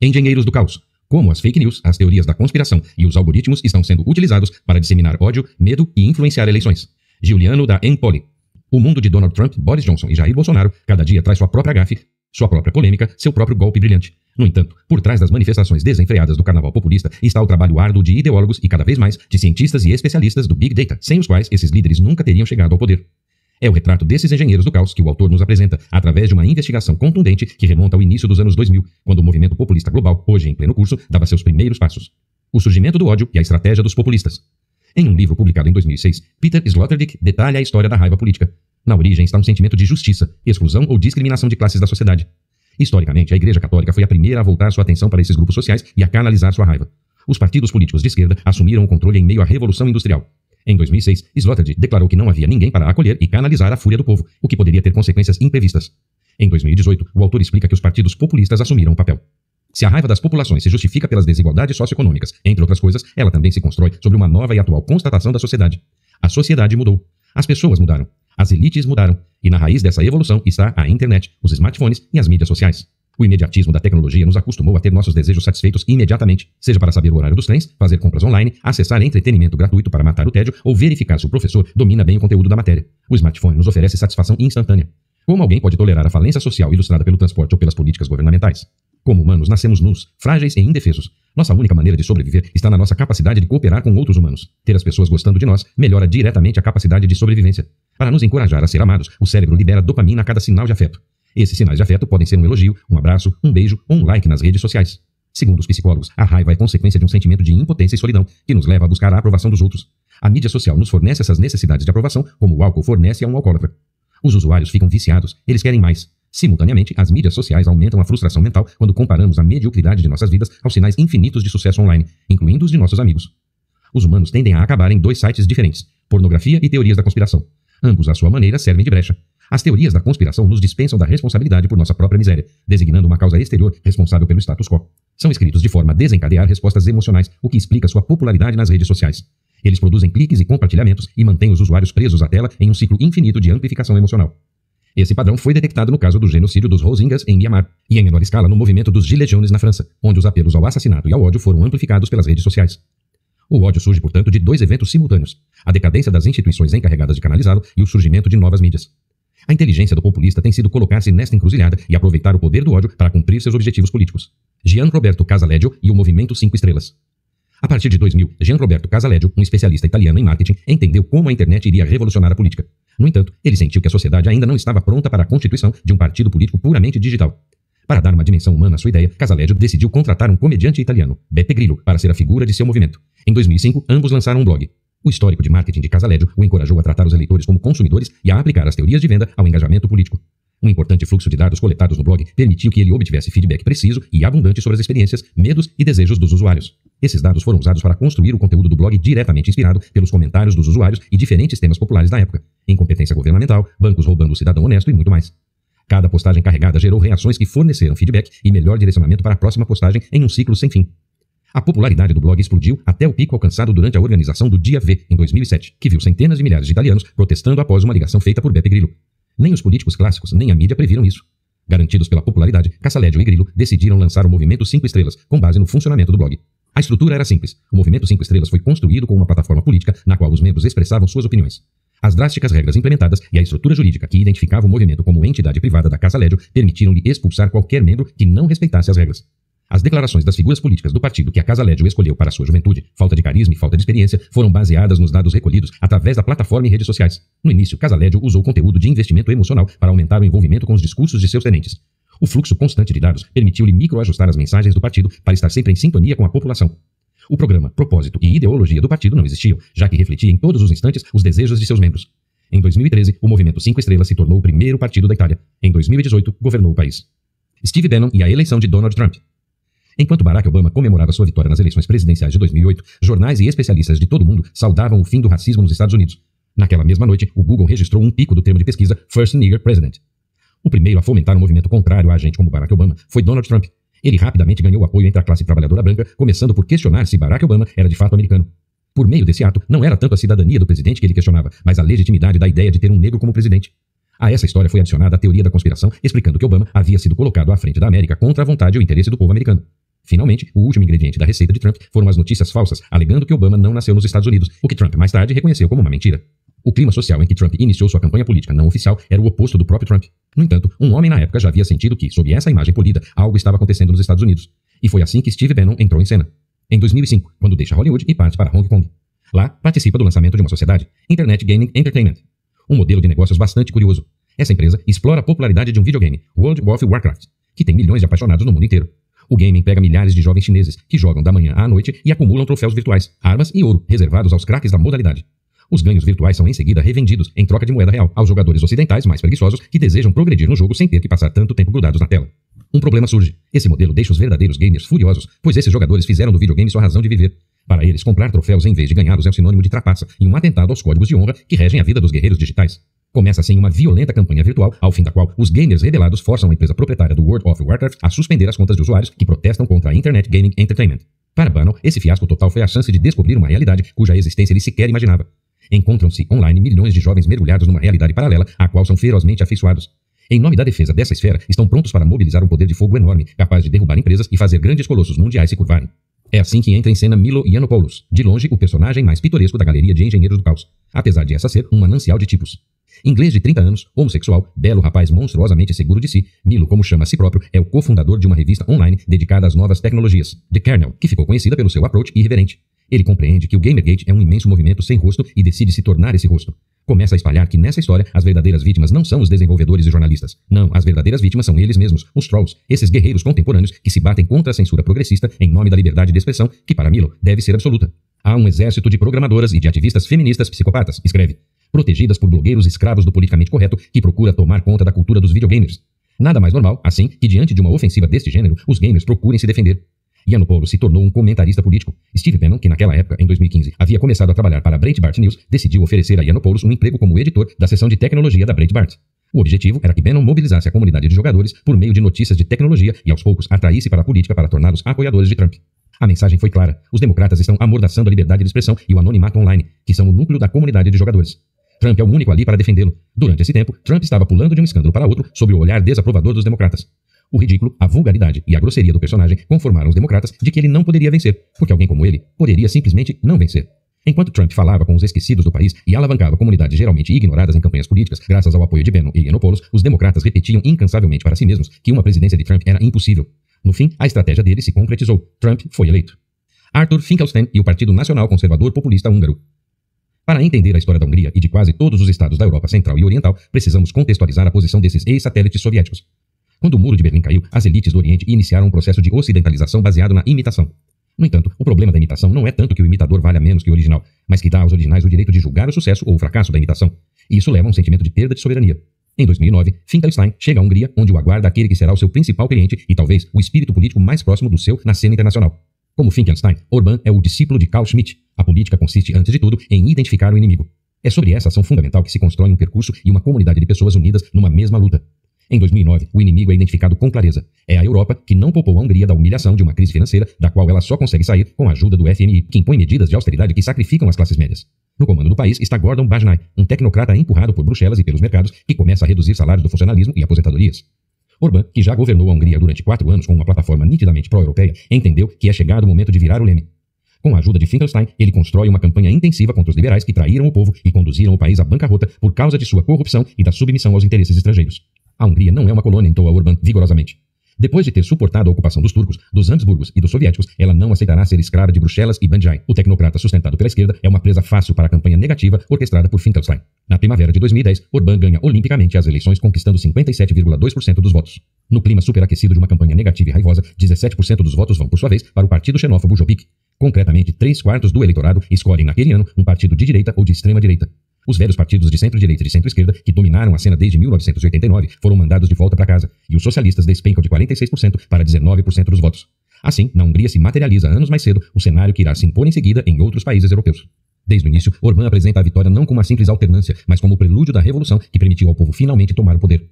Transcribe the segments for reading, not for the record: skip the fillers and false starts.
Engenheiros do caos. Como as fake news, as teorias da conspiração e os algoritmos estão sendo utilizados para disseminar ódio, medo e influenciar eleições. Giuliano da Empoli. O mundo de Donald Trump, Boris Johnson e Jair Bolsonaro cada dia traz sua própria gafe, sua própria polêmica, seu próprio golpe brilhante. No entanto, por trás das manifestações desenfreadas do carnaval populista está o trabalho árduo de ideólogos e cada vez mais de cientistas e especialistas do Big Data, sem os quais esses líderes nunca teriam chegado ao poder. É o retrato desses engenheiros do caos que o autor nos apresenta, através de uma investigação contundente que remonta ao início dos anos 2000, quando o movimento populista global, hoje em pleno curso, dava seus primeiros passos. O surgimento do ódio e a estratégia dos populistas. Em um livro publicado em 2006, Peter Sloterdijk detalha a história da raiva política. Na origem está um sentimento de justiça, exclusão ou discriminação de classes da sociedade. Historicamente, a Igreja Católica foi a primeira a voltar sua atenção para esses grupos sociais e a canalizar sua raiva. Os partidos políticos de esquerda assumiram o controle em meio à Revolução Industrial. Em 2006, Sloterdijk declarou que não havia ninguém para acolher e canalizar a fúria do povo, o que poderia ter consequências imprevistas. Em 2018, o autor explica que os partidos populistas assumiram o papel. Se a raiva das populações se justifica pelas desigualdades socioeconômicas, entre outras coisas, ela também se constrói sobre uma nova e atual constatação da sociedade. A sociedade mudou. As pessoas mudaram. As elites mudaram. E na raiz dessa evolução está a internet, os smartphones e as mídias sociais. O imediatismo da tecnologia nos acostumou a ter nossos desejos satisfeitos imediatamente, seja para saber o horário dos trens, fazer compras online, acessar entretenimento gratuito para matar o tédio ou verificar se o professor domina bem o conteúdo da matéria. O smartphone nos oferece satisfação instantânea. Como alguém pode tolerar a falência social ilustrada pelo transporte ou pelas políticas governamentais? Como humanos, nascemos nus, frágeis e indefesos. Nossa única maneira de sobreviver está na nossa capacidade de cooperar com outros humanos. Ter as pessoas gostando de nós melhora diretamente a capacidade de sobrevivência. Para nos encorajar a ser amados, o cérebro libera dopamina a cada sinal de afeto. Esses sinais de afeto podem ser um elogio, um abraço, um beijo ou um like nas redes sociais. Segundo os psicólogos, a raiva é consequência de um sentimento de impotência e solidão, que nos leva a buscar a aprovação dos outros. A mídia social nos fornece essas necessidades de aprovação, como o álcool fornece a um alcoólatra. Os usuários ficam viciados, eles querem mais. Simultaneamente, as mídias sociais aumentam a frustração mental quando comparamos a mediocridade de nossas vidas aos sinais infinitos de sucesso online, incluindo os de nossos amigos. Os humanos tendem a acabar em dois sites diferentes, pornografia e teorias da conspiração. Ambos, à sua maneira, servem de brecha. As teorias da conspiração nos dispensam da responsabilidade por nossa própria miséria, designando uma causa exterior responsável pelo status quo. São escritos de forma a desencadear respostas emocionais, o que explica sua popularidade nas redes sociais. Eles produzem cliques e compartilhamentos e mantêm os usuários presos à tela em um ciclo infinito de amplificação emocional. Esse padrão foi detectado no caso do genocídio dos Rohingyas em Myanmar e em menor escala no movimento dos Gilets jaunes na França, onde os apelos ao assassinato e ao ódio foram amplificados pelas redes sociais. O ódio surge, portanto, de dois eventos simultâneos: a decadência das instituições encarregadas de canalizá-lo e o surgimento de novas mídias. A inteligência do populista tem sido colocar-se nesta encruzilhada e aproveitar o poder do ódio para cumprir seus objetivos políticos. Gianroberto Casaleggio e o Movimento 5 Estrelas. A partir de 2000, Gianroberto Casaleggio, um especialista italiano em marketing, entendeu como a internet iria revolucionar a política. No entanto, ele sentiu que a sociedade ainda não estava pronta para a constituição de um partido político puramente digital. Para dar uma dimensão humana à sua ideia, Casaleggio decidiu contratar um comediante italiano, Beppe Grillo, para ser a figura de seu movimento. Em 2005, ambos lançaram um blog. O histórico de marketing de Casaleggio o encorajou a tratar os eleitores como consumidores e a aplicar as teorias de venda ao engajamento político. Um importante fluxo de dados coletados no blog permitiu que ele obtivesse feedback preciso e abundante sobre as experiências, medos e desejos dos usuários. Esses dados foram usados para construir o conteúdo do blog diretamente inspirado pelos comentários dos usuários e diferentes temas populares da época: incompetência governamental, bancos roubando o cidadão honesto e muito mais. Cada postagem carregada gerou reações que forneceram feedback e melhor direcionamento para a próxima postagem em um ciclo sem fim. A popularidade do blog explodiu até o pico alcançado durante a organização do Dia V, em 2007, que viu centenas de milhares de italianos protestando após uma ligação feita por Beppe Grillo. Nem os políticos clássicos, nem a mídia previram isso. Garantidos pela popularidade, Casaleggio e Grillo decidiram lançar o Movimento 5 Estrelas, com base no funcionamento do blog. A estrutura era simples. O Movimento 5 Estrelas foi construído com uma plataforma política na qual os membros expressavam suas opiniões. As drásticas regras implementadas e a estrutura jurídica que identificava o movimento como entidade privada da Casaleggio permitiram-lhe expulsar qualquer membro que não respeitasse as regras. As declarações das figuras políticas do partido que a Casaleggio escolheu para sua juventude, falta de carisma e falta de experiência, foram baseadas nos dados recolhidos através da plataforma e redes sociais. No início, Casaleggio usou conteúdo de investimento emocional para aumentar o envolvimento com os discursos de seus tenentes. O fluxo constante de dados permitiu-lhe microajustar as mensagens do partido para estar sempre em sintonia com a população. O programa, propósito e ideologia do partido não existiam, já que refletia em todos os instantes os desejos de seus membros. Em 2013, o Movimento 5 Estrelas se tornou o primeiro partido da Itália. Em 2018, governou o país. Steve Bannon e a eleição de Donald Trump. Enquanto Barack Obama comemorava sua vitória nas eleições presidenciais de 2008, jornais e especialistas de todo o mundo saudavam o fim do racismo nos Estados Unidos. Naquela mesma noite, o Google registrou um pico do termo de pesquisa First Nigger President. O primeiro a fomentar um movimento contrário a agente como Barack Obama foi Donald Trump. Ele rapidamente ganhou apoio entre a classe trabalhadora branca, começando por questionar se Barack Obama era de fato americano. Por meio desse ato, não era tanto a cidadania do presidente que ele questionava, mas a legitimidade da ideia de ter um negro como presidente. A essa história foi adicionada a teoria da conspiração, explicando que Obama havia sido colocado à frente da América contra a vontade e o interesse do povo americano. Finalmente, o último ingrediente da receita de Trump foram as notícias falsas, alegando que Obama não nasceu nos Estados Unidos, o que Trump mais tarde reconheceu como uma mentira. O clima social em que Trump iniciou sua campanha política não oficial era o oposto do próprio Trump. No entanto, um homem na época já havia sentido que, sob essa imagem polida, algo estava acontecendo nos Estados Unidos. E foi assim que Steve Bannon entrou em cena. Em 2005, quando deixa Hollywood e parte para Hong Kong. Lá, participa do lançamento de uma sociedade, Internet Gaming Entertainment. Um modelo de negócios bastante curioso. Essa empresa explora a popularidade de um videogame, World of Warcraft, que tem milhões de apaixonados no mundo inteiro. O game pega milhares de jovens chineses que jogam da manhã à noite e acumulam troféus virtuais, armas e ouro, reservados aos craques da modalidade. Os ganhos virtuais são em seguida revendidos em troca de moeda real aos jogadores ocidentais mais preguiçosos que desejam progredir no jogo sem ter que passar tanto tempo grudados na tela. Um problema surge. Esse modelo deixa os verdadeiros gamers furiosos, pois esses jogadores fizeram do videogame sua razão de viver. Para eles, comprar troféus em vez de ganhá-los é um sinônimo de trapaça e um atentado aos códigos de honra que regem a vida dos guerreiros digitais. Começa assim uma violenta campanha virtual, ao fim da qual os gamers rebelados forçam a empresa proprietária do World of Warcraft a suspender as contas de usuários que protestam contra a Internet Gaming Entertainment. Para Bannon, esse fiasco total foi a chance de descobrir uma realidade cuja existência ele sequer imaginava. Encontram-se online milhões de jovens mergulhados numa realidade paralela à qual são ferozmente afeiçoados. Em nome da defesa dessa esfera, estão prontos para mobilizar um poder de fogo enorme, capaz de derrubar empresas e fazer grandes colossos mundiais se curvarem. É assim que entra em cena Milo Yiannopoulos, de longe o personagem mais pitoresco da galeria de engenheiros do caos, apesar de essa ser um manancial de tipos. Inglês de 30 anos, homossexual, belo rapaz monstruosamente seguro de si, Milo, como chama a si próprio, é o cofundador de uma revista online dedicada às novas tecnologias, The Kernel, que ficou conhecida pelo seu approach irreverente. Ele compreende que o Gamergate é um imenso movimento sem rosto e decide se tornar esse rosto. Começa a espalhar que nessa história as verdadeiras vítimas não são os desenvolvedores e jornalistas. Não, as verdadeiras vítimas são eles mesmos, os trolls, esses guerreiros contemporâneos que se batem contra a censura progressista em nome da liberdade de expressão, que para Milo deve ser absoluta. Há um exército de programadoras e de ativistas feministas psicopatas, escreve, protegidas por blogueiros escravos do politicamente correto que procura tomar conta da cultura dos videogamers. Nada mais normal, assim, que diante de uma ofensiva deste gênero, os gamers procurem se defender. Yiannopoulos se tornou um comentarista político. Steve Bannon, que naquela época, em 2015, havia começado a trabalhar para a Breitbart News, decidiu oferecer a Yiannopoulos um emprego como editor da seção de tecnologia da Breitbart. O objetivo era que Bannon mobilizasse a comunidade de jogadores por meio de notícias de tecnologia e, aos poucos, atraísse para a política para torná-los apoiadores de Trump. A mensagem foi clara. Os democratas estão amordaçando a liberdade de expressão e o anonimato online, que são o núcleo da comunidade de jogadores. Trump é o único ali para defendê-lo. Durante esse tempo, Trump estava pulando de um escândalo para outro sob o olhar desaprovador dos democratas. O ridículo, a vulgaridade e a grosseria do personagem conformaram os democratas de que ele não poderia vencer, porque alguém como ele poderia simplesmente não vencer. Enquanto Trump falava com os esquecidos do país e alavancava comunidades geralmente ignoradas em campanhas políticas, graças ao apoio de Bannon e Yiannopoulos, os democratas repetiam incansavelmente para si mesmos que uma presidência de Trump era impossível. No fim, a estratégia dele se concretizou. Trump foi eleito. Arthur Finkelstein e o Partido Nacional Conservador Populista Húngaro. Para entender a história da Hungria e de quase todos os estados da Europa Central e Oriental, precisamos contextualizar a posição desses ex-satélites soviéticos. Quando o Muro de Berlim caiu, as elites do Oriente iniciaram um processo de ocidentalização baseado na imitação. No entanto, o problema da imitação não é tanto que o imitador valha menos que o original, mas que dá aos originais o direito de julgar o sucesso ou o fracasso da imitação. E isso leva a um sentimento de perda de soberania. Em 2009, Finkelstein chega à Hungria, onde o aguarda aquele que será o seu principal cliente e talvez o espírito político mais próximo do seu na cena internacional. Como Finkelstein, Orbán é o discípulo de Carl Schmitt. A política consiste, antes de tudo, em identificar o inimigo. É sobre essa ação fundamental que se constrói um percurso e uma comunidade de pessoas unidas numa mesma luta. Em 2009, o inimigo é identificado com clareza. É a Europa que não poupou a Hungria da humilhação de uma crise financeira, da qual ela só consegue sair com a ajuda do FMI, que impõe medidas de austeridade que sacrificam as classes médias. No comando do país está Gordon Bajnai, um tecnocrata empurrado por Bruxelas e pelos mercados, que começa a reduzir salários do funcionalismo e aposentadorias. Orbán, que já governou a Hungria durante 4 anos com uma plataforma nitidamente pró-europeia, entendeu que é chegado o momento de virar o leme. Com a ajuda de Finkelstein, ele constrói uma campanha intensiva contra os liberais que traíram o povo e conduziram o país à bancarrota por causa de sua corrupção e da submissão aos interesses estrangeiros. A Hungria não é uma colônia, entoa Orbán vigorosamente. Depois de ter suportado a ocupação dos turcos, dos Habsburgos e dos soviéticos, ela não aceitará ser escrava de Bruxelas e Banjai. O tecnocrata sustentado pela esquerda é uma presa fácil para a campanha negativa orquestrada por Finkelstein. Na primavera de 2010, Orbán ganha olimpicamente as eleições, conquistando 57,2% dos votos. No clima superaquecido de uma campanha negativa e raivosa, 17% dos votos vão, por sua vez, para o partido xenófobo Jobbik. Concretamente, 3/4 do eleitorado escolhem naquele ano um partido de direita ou de extrema-direita. Os velhos partidos de centro-direita e de centro-esquerda, que dominaram a cena desde 1989, foram mandados de volta para casa, e os socialistas despencam de 46% para 19% dos votos. Assim, na Hungria se materializa anos mais cedo o cenário que irá se impor em seguida em outros países europeus. Desde o início, Orbán apresenta a vitória não como uma simples alternância, mas como o prelúdio da revolução que permitiu ao povo finalmente tomar o poder.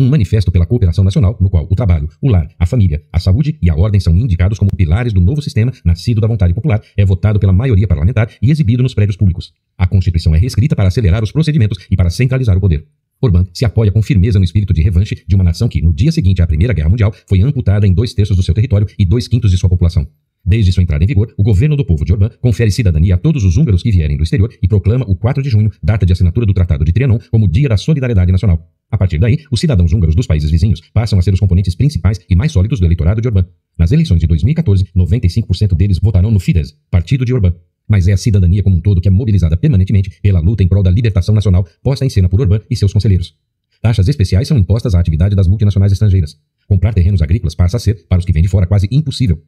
Um manifesto pela cooperação nacional, no qual o trabalho, o lar, a família, a saúde e a ordem são indicados como pilares do novo sistema nascido da vontade popular, é votado pela maioria parlamentar e exibido nos prédios públicos. A Constituição é reescrita para acelerar os procedimentos e para centralizar o poder. Orbán se apoia com firmeza no espírito de revanche de uma nação que, no dia seguinte à Primeira Guerra Mundial, foi amputada em 2/3 do seu território e 2/5 de sua população. Desde sua entrada em vigor, o governo do povo de Orbán confere cidadania a todos os húngaros que vierem do exterior e proclama o 4 de junho, data de assinatura do Tratado de Trianon, como Dia da Solidariedade Nacional. A partir daí, os cidadãos húngaros dos países vizinhos passam a ser os componentes principais e mais sólidos do eleitorado de Orbán. Nas eleições de 2014, 95% deles votaram no Fidesz, partido de Orbán. Mas é a cidadania como um todo que é mobilizada permanentemente pela luta em prol da libertação nacional posta em cena por Orbán e seus conselheiros. Taxas especiais são impostas à atividade das multinacionais estrangeiras. Comprar terrenos agrícolas passa a ser, para os que vêm de fora, quase impossível.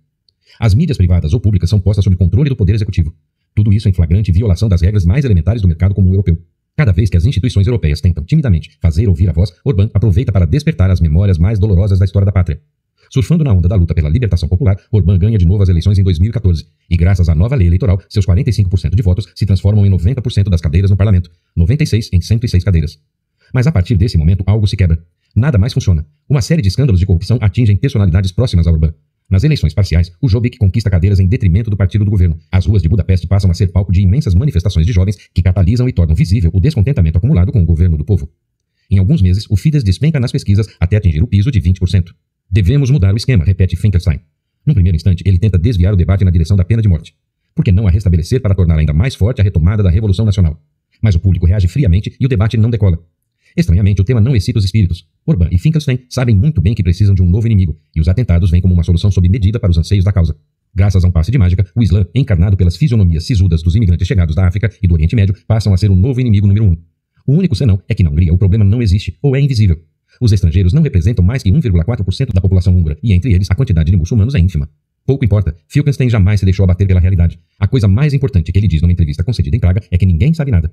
As mídias privadas ou públicas são postas sob controle do poder executivo. Tudo isso em flagrante violação das regras mais elementares do mercado comum europeu. Cada vez que as instituições europeias tentam timidamente fazer ouvir a voz, Orbán aproveita para despertar as memórias mais dolorosas da história da pátria. Surfando na onda da luta pela libertação popular, Orbán ganha de novo as eleições em 2014. E graças à nova lei eleitoral, seus 45% de votos se transformam em 90% das cadeiras no parlamento. 96 em 106 cadeiras. Mas a partir desse momento, algo se quebra. Nada mais funciona. Uma série de escândalos de corrupção atingem personalidades próximas a Orbán. Nas eleições parciais, o Jobbik conquista cadeiras em detrimento do partido do governo. As ruas de Budapeste passam a ser palco de imensas manifestações de jovens que catalisam e tornam visível o descontentamento acumulado com o governo do povo. Em alguns meses, o Fidesz despenca nas pesquisas até atingir o piso de 20%. Devemos mudar o esquema, repete Finkelstein. Num primeiro instante, ele tenta desviar o debate na direção da pena de morte. Por que não a restabelecer para tornar ainda mais forte a retomada da Revolução Nacional? Mas o público reage friamente e o debate não decola. Estranhamente, o tema não excita os espíritos. Orbán e Finkelstein sabem muito bem que precisam de um novo inimigo, e os atentados vêm como uma solução sob medida para os anseios da causa. Graças a um passe de mágica, o Islã, encarnado pelas fisionomias sisudas dos imigrantes chegados da África e do Oriente Médio, passam a ser o novo inimigo número 1. O único senão é que na Hungria o problema não existe, ou é invisível. Os estrangeiros não representam mais que 1,4% da população húngara, e entre eles a quantidade de muçulmanos é ínfima. Pouco importa, Finkelstein jamais se deixou abater pela realidade. A coisa mais importante que ele diz numa entrevista concedida em Praga é que ninguém sabe nada.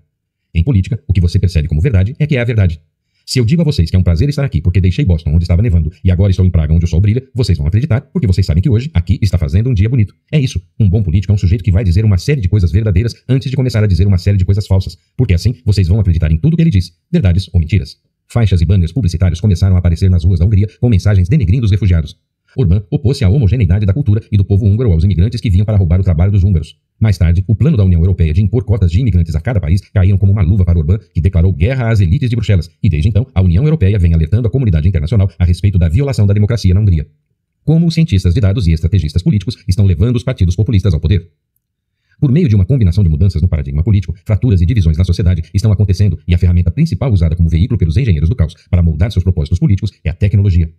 Em política, o que você percebe como verdade é que é a verdade. Se eu digo a vocês que é um prazer estar aqui porque deixei Boston onde estava nevando e agora estou em Praga onde o sol brilha, vocês vão acreditar porque vocês sabem que hoje, aqui, está fazendo um dia bonito. É isso. Um bom político é um sujeito que vai dizer uma série de coisas verdadeiras antes de começar a dizer uma série de coisas falsas, porque assim vocês vão acreditar em tudo que ele diz, verdades ou mentiras. Faixas e banners publicitários começaram a aparecer nas ruas da Hungria com mensagens denegrindo os refugiados. Orbán opôs-se à homogeneidade da cultura e do povo húngaro aos imigrantes que vinham para roubar o trabalho dos húngaros. Mais tarde, o plano da União Europeia de impor cotas de imigrantes a cada país caíram como uma luva para Orbán, que declarou guerra às elites de Bruxelas, e desde então a União Europeia vem alertando a comunidade internacional a respeito da violação da democracia na Hungria. Como os cientistas de dados e estrategistas políticos estão levando os partidos populistas ao poder? Por meio de uma combinação de mudanças no paradigma político, fraturas e divisões na sociedade estão acontecendo e a ferramenta principal usada como veículo pelos engenheiros do caos para moldar seus propósitos políticos é a tecnologia.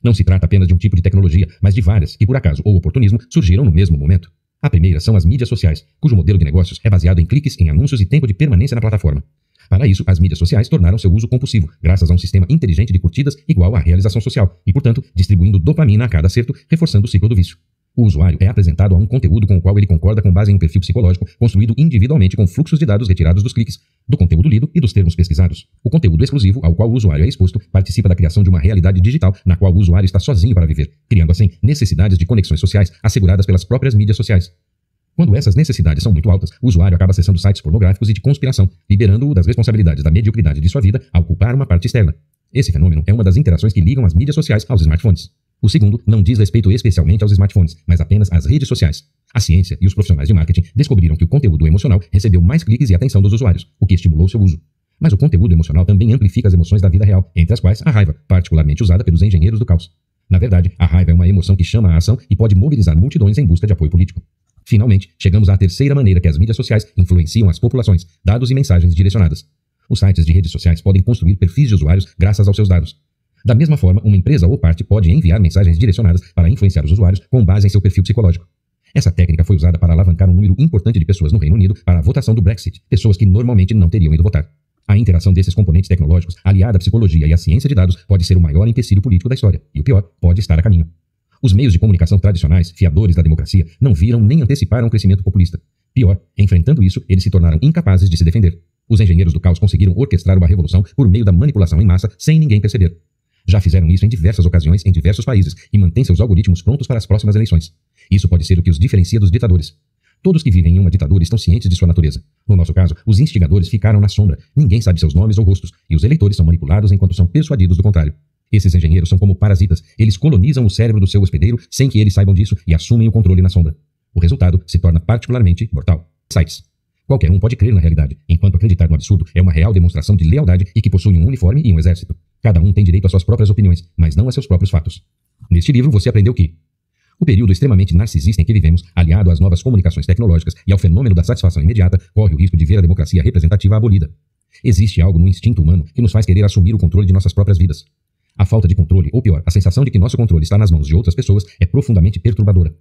Não se trata apenas de um tipo de tecnologia, mas de várias que, por acaso ou oportunismo, surgiram no mesmo momento. A primeira são as mídias sociais, cujo modelo de negócios é baseado em cliques, em anúncios e tempo de permanência na plataforma. Para isso, as mídias sociais tornaram seu uso compulsivo, graças a um sistema inteligente de curtidas igual à realização social, e, portanto, distribuindo dopamina a cada acerto, reforçando o ciclo do vício. O usuário é apresentado a um conteúdo com o qual ele concorda com base em um perfil psicológico construído individualmente com fluxos de dados retirados dos cliques, do conteúdo lido e dos termos pesquisados. O conteúdo exclusivo ao qual o usuário é exposto participa da criação de uma realidade digital na qual o usuário está sozinho para viver, criando assim necessidades de conexões sociais asseguradas pelas próprias mídias sociais. Quando essas necessidades são muito altas, o usuário acaba acessando sites pornográficos e de conspiração, liberando-o das responsabilidades da mediocridade de sua vida ao ocupar uma parte externa. Esse fenômeno é uma das interações que ligam as mídias sociais aos smartphones. O segundo não diz respeito especialmente aos smartphones, mas apenas às redes sociais. A ciência e os profissionais de marketing descobriram que o conteúdo emocional recebeu mais cliques e atenção dos usuários, o que estimulou seu uso. Mas o conteúdo emocional também amplifica as emoções da vida real, entre as quais a raiva, particularmente usada pelos engenheiros do caos. Na verdade, a raiva é uma emoção que chama a ação e pode mobilizar multidões em busca de apoio político. Finalmente, chegamos à terceira maneira que as mídias sociais influenciam as populações, dados e mensagens direcionadas. Os sites de redes sociais podem construir perfis de usuários graças aos seus dados. Da mesma forma, uma empresa ou parte pode enviar mensagens direcionadas para influenciar os usuários com base em seu perfil psicológico. Essa técnica foi usada para alavancar um número importante de pessoas no Reino Unido para a votação do Brexit, pessoas que normalmente não teriam ido votar. A interação desses componentes tecnológicos, aliada à psicologia e à ciência de dados, pode ser o maior empecilho político da história, e o pior, pode estar a caminho. Os meios de comunicação tradicionais, fiadores da democracia, não viram nem anteciparam o crescimento populista. Pior, enfrentando isso, eles se tornaram incapazes de se defender. Os engenheiros do caos conseguiram orquestrar uma revolução por meio da manipulação em massa sem ninguém perceber. Já fizeram isso em diversas ocasiões em diversos países e mantêm seus algoritmos prontos para as próximas eleições. Isso pode ser o que os diferencia dos ditadores. Todos que vivem em uma ditadura estão cientes de sua natureza. No nosso caso, os instigadores ficaram na sombra, ninguém sabe seus nomes ou rostos, e os eleitores são manipulados enquanto são persuadidos do contrário. Esses engenheiros são como parasitas, eles colonizam o cérebro do seu hospedeiro sem que eles saibam disso e assumem o controle na sombra. O resultado se torna particularmente mortal. Sites. Qualquer um pode crer na realidade, enquanto acreditar no absurdo é uma real demonstração de lealdade e que possui um uniforme e um exército. Cada um tem direito às suas próprias opiniões, mas não a seus próprios fatos. Neste livro você aprendeu que o período extremamente narcisista em que vivemos, aliado às novas comunicações tecnológicas e ao fenômeno da satisfação imediata, corre o risco de ver a democracia representativa abolida. Existe algo no instinto humano que nos faz querer assumir o controle de nossas próprias vidas. A falta de controle, ou pior, a sensação de que nosso controle está nas mãos de outras pessoas, é profundamente perturbadora.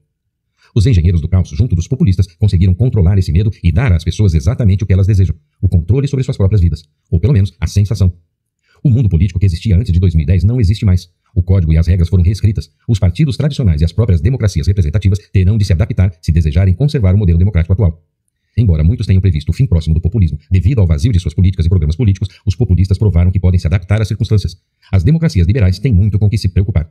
Os engenheiros do caos, junto dos populistas, conseguiram controlar esse medo e dar às pessoas exatamente o que elas desejam: o controle sobre suas próprias vidas. Ou pelo menos, a sensação. O mundo político que existia antes de 2010 não existe mais. O código e as regras foram reescritas. Os partidos tradicionais e as próprias democracias representativas terão de se adaptar se desejarem conservar o modelo democrático atual. Embora muitos tenham previsto o fim próximo do populismo, devido ao vazio de suas políticas e programas políticos, os populistas provaram que podem se adaptar às circunstâncias. As democracias liberais têm muito com que se preocupar.